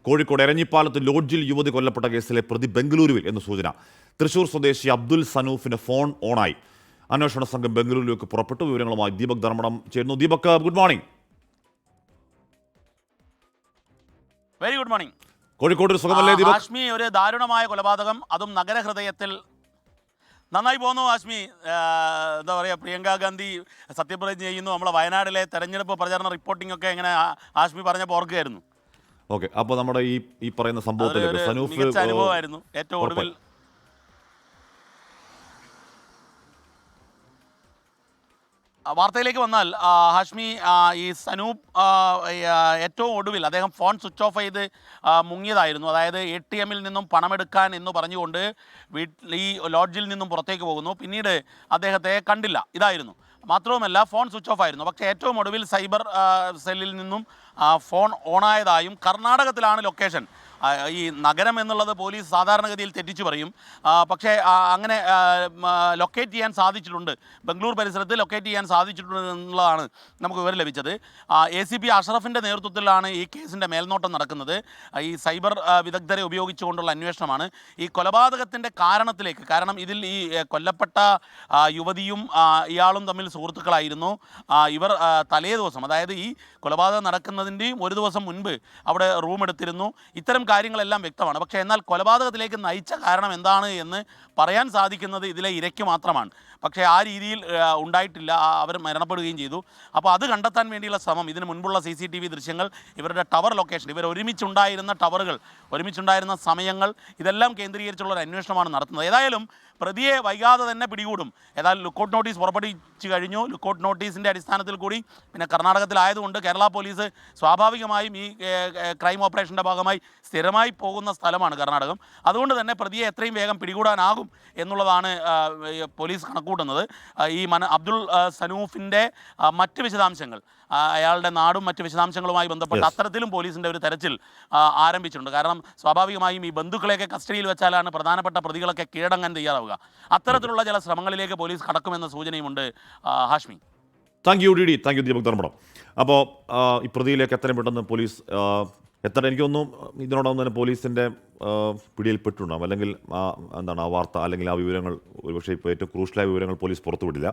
കോഴിക്കോട് എരഞ്ഞിപ്പാലത്ത് ലോഡ്ജിൽ യുവതി കൊല്ലപ്പെട്ട കേസിലെ പ്രതി ബംഗളൂരുവിൽ എന്ന് സൂചന. തൃശൂർ സ്വദേശി അബ്ദുൽ സനൂഫിന് ഫോൺ ഓണായി. അന്വേഷണ സംഘം ബംഗളൂരുവിലേക്ക് പുറപ്പെട്ടു. വിവരങ്ങളുമായി ദീപക് ധർമ്മടം ചേരുന്നു. Deepak, good morning. Very good morning. Kozhikode സുഖമല്ലേ ദീപക്? ഹാഷ്മി, ഒരു ദാരുണമായ കൊലപാതകം, അതും നഗരഹൃദയത്തിൽ. നന്നായി പോകുന്നു ഹാഷ്മി. എന്താ പറയുക, പ്രിയങ്ക ഗാന്ധി സത്യപ്രതിജ്ഞ ചെയ്യുന്നു. നമ്മളെ വയനാട്ടിലെ തെരഞ്ഞെടുപ്പ് പ്രചാരണ റിപ്പോർട്ടിംഗ് ഒക്കെ എങ്ങനെ ഹാഷ്മി പറഞ്ഞപ്പോൾ ഓർക്കുകയായിരുന്നു. ഓക്കെ, അപ്പോൾ നമ്മുടെ ഈ പറയുന്ന സംഭവത്തിലേക്ക് സനൂഫ് മികച്ച അനുഭവമായിരുന്നു. ഏറ്റവും ഒടുവിൽ വാർത്തയിലേക്ക് വന്നാൽ ഹാഷ്മി, ഈ സനൂപ് ഏറ്റവും ഒടുവിൽ അദ്ദേഹം ഫോൺ സ്വിച്ച് ഓഫ് ചെയ്ത് മുങ്ങിയതായിരുന്നു. അതായത് ATM-ൽ നിന്നും പണമെടുക്കാൻ എന്ന് പറഞ്ഞുകൊണ്ട് ഈ ലോഡ്ജിൽ നിന്നും പുറത്തേക്ക് പോകുന്നു. പിന്നീട് അദ്ദേഹത്തെ കണ്ടില്ല. ഇതായിരുന്നു. മാത്രവുമല്ല, ഫോൺ സ്വിച്ച് ഓഫ് ആയിരുന്നു. പക്ഷേ ഏറ്റവും ഒടുവിൽ സൈബർ സെല്ലിൽ നിന്നും ഫോൺ ഓണായതായും, കർണാടകത്തിലാണ് ലൊക്കേഷൻ. ഈ നഗരം എന്നുള്ളത് പോലീസ് സാധാരണഗതിയിൽ തെറ്റിച്ചു പറയും. പക്ഷേ അങ്ങനെ ലൊക്കേറ്റ് ചെയ്യാൻ സാധിച്ചിട്ടുണ്ട്. ബംഗളൂർ പരിസരത്ത് ലൊക്കേറ്റ് ചെയ്യാൻ സാധിച്ചിട്ടുണ്ട് എന്നുള്ളതാണ് നമുക്ക് വിവരം ലഭിച്ചത്. ACP അഷ്റഫിൻ്റെ നേതൃത്വത്തിലാണ് ഈ കേസിൻ്റെ മേൽനോട്ടം നടക്കുന്നത്. ഈ സൈബർ വിദഗ്ധരെ ഉപയോഗിച്ചുകൊണ്ടുള്ള അന്വേഷണമാണ് ഈ കൊലപാതകത്തിൻ്റെ കാരണത്തിലേക്ക്. കാരണം ഇതിൽ ഈ കൊല്ലപ്പെട്ട യുവതിയും ഇയാളും തമ്മിൽ സുഹൃത്തുക്കളായിരുന്നു. ഇവർ തലേ ദിവസം, അതായത് ഈ കൊലപാതകം നടക്കുന്നതിൻ്റെയും ഒരു ദിവസം മുൻപ് അവിടെ റൂം എടുത്തിരുന്നു. ഇത്തരം കാര്യങ്ങളെല്ലാം വ്യക്തമാണ്. പക്ഷേ എന്നാൽ കൊലപാതകത്തിലേക്ക് നയിച്ച കാരണം എന്താണ് എന്ന് പറയാൻ സാധിക്കുന്നത് ഇതിലെ ഇരയ്ക്ക് മാത്രമാണ്. പക്ഷേ ആ രീതിയിൽ ഉണ്ടായിട്ടില്ല. അവർ മരണപ്പെടുകയും ചെയ്തു. അപ്പോൾ അത് കണ്ടെത്താൻ വേണ്ടിയുള്ള ശ്രമം, ഇതിന് മുൻപുള്ള CCTV ദൃശ്യങ്ങൾ, ഇവരുടെ ടവർ ലൊക്കേഷൻ, ഇവർ ഒരുമിച്ചുണ്ടായിരുന്ന ടവറുകൾ, ഒരുമിച്ചുണ്ടായിരുന്ന സമയങ്ങൾ, ഇതെല്ലാം കേന്ദ്രീകരിച്ചുള്ള ഒരു അന്വേഷണമാണ് നടത്തുന്നത്. ഏതായാലും പ്രതിയെ വൈകാതെ തന്നെ പിടികൂടും. ഏതായാലും ലുക്കൗട്ട് നോട്ടീസ് പുറപ്പെടുവിച്ചു കഴിഞ്ഞു. ലുക്കൗട്ട് നോട്ടീസിൻ്റെ അടിസ്ഥാനത്തിൽ കൂടി, പിന്നെ കർണാടകത്തിലായതുകൊണ്ട് കേരള പോലീസ് സ്വാഭാവികമായും ഈ ക്രൈം ഓപ്പറേഷൻ്റെ ഭാഗമായി സ്ഥിരമായി പോകുന്ന സ്ഥലമാണ് കർണാടകം. അതുകൊണ്ട് തന്നെ പ്രതിയെ എത്രയും വേഗം പിടികൂടാനാകും എന്നുള്ളതാണ് പോലീസ് കണക്കൂട്ടുന്നത്. ഈ അബ്ദുൾ സനൂഫിൻ്റെ മറ്റ് വിശദാംശങ്ങൾ, അയാളുടെ നാടും മറ്റ് വിശദാംശങ്ങളുമായി ബന്ധപ്പെട്ട് അത്തരത്തിലും പോലീസിൻ്റെ ഒരു തെരച്ചിൽ ആരംഭിച്ചിട്ടുണ്ട്. കാരണം സ്വാഭാവികമായും ഈ ബന്ധുക്കളെയൊക്കെ കസ്റ്റഡിയിൽ വെച്ചാലാണ് പ്രധാനപ്പെട്ട പ്രതികളൊക്കെ കീഴടങ്ങാൻ തയ്യാറാവുക. അത്തരത്തിലുള്ള ചില ശ്രമങ്ങളിലേക്ക് പോലീസ് കടക്കുമെന്ന സൂചനയുമുണ്ട് ഹാഷ്മി. Thank you Deepak Dharmadam. അപ്പോൾ ഈ പ്രതിയിലേക്ക് എത്രയും പെട്ടെന്ന് പോലീസ് എനിക്കൊന്നും ഇതിനോടൊന്നും തന്നെ പോലീസിൻ്റെ പിടിയിൽപ്പെട്ടുണ്ടാകും. അല്ലെങ്കിൽ എന്താണ് ആ വാർത്ത അല്ലെങ്കിൽ ആ വിവരങ്ങൾ, ഒരുപക്ഷെ ഇപ്പോൾ ഏറ്റവും ക്രൂഷ്യലായ വിവരങ്ങൾ പോലീസ് പുറത്തുവിടില്ല.